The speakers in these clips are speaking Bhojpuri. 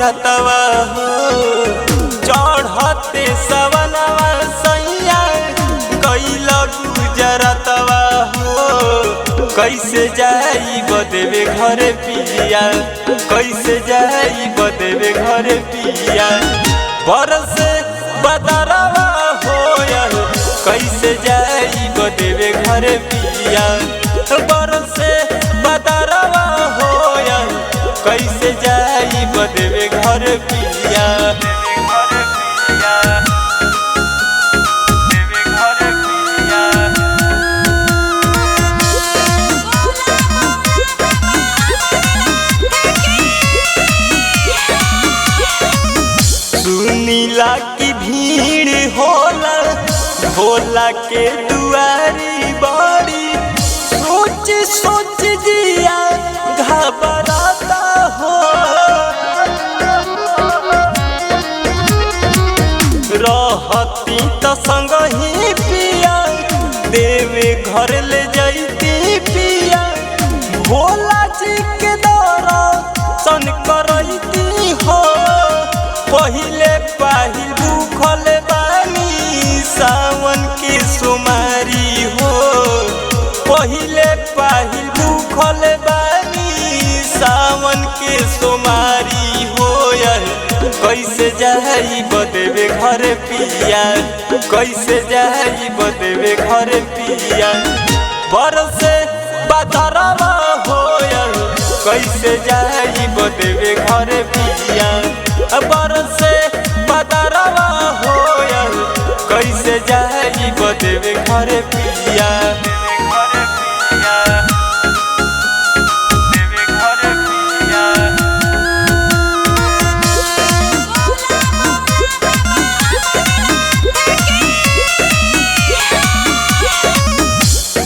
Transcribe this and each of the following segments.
बरतवा हो चढ़ते सवनवा सैया गइल गुजरतवा हो कैसे जाई बदेवे घरे पिया कैसे जाई बदेवे घरे पिया बरसे बदरवा हो कैसे जाई बदेवे घरे पिया बरसे बदरवा हो कैसे जाई बदेवे घरे पिया सुनीला की भीड़ होला भोला के दुआरी बड़ी सोच सोच जिया घबराता हो रहती तो संग ही पिया देवे घर ले जाती पिया भोला जी के दर्शन करती हो पहिले पाहिल भूखल बानी सावन के सुमारी हो पहिले पाहिल भूखल बानी सावन के सुमारी हो कैसे जाई बदेवे घरे पिया कैसे जाई बदेवे घरे पिया बरसे बदरवा हो कैसे जाई बदेवे घरे पिया बरसे बदरवा हो कैसे जाई बदेवे घरे पिया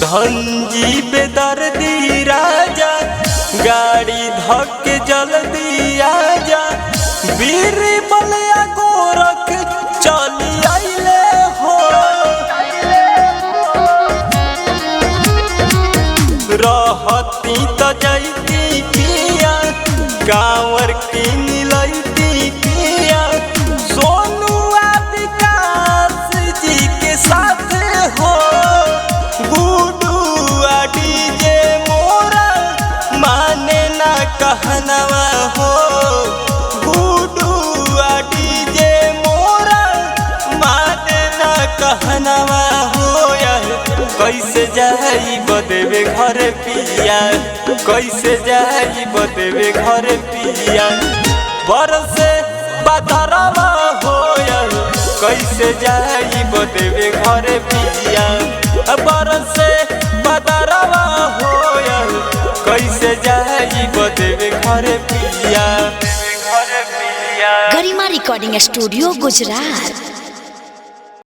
धनजी बेदर्दी राजा गाड़ी धक जल्दी आजा वीर बलिया गोरख चली आइले हो रहती तो जैती पिया गाँवर की मिलती पिया सोनुआ विकास जी के साथ हो गुडुआ डीजे मोरा माने ना कहनवा हो गुडुआ डीजे मोरा माने ना कहनवा हो कैसे जाई बदेवे घरे पिया कैसे जाई बदेवे घरे पिया बरसे बदरवा हो कैसे जाई बदेवे घरे पिया बरसे बदरवा हो कैसे जाई बदेवे घरे पिया गरिमा रिकॉर्डिंग स्टूडियो गुजरात।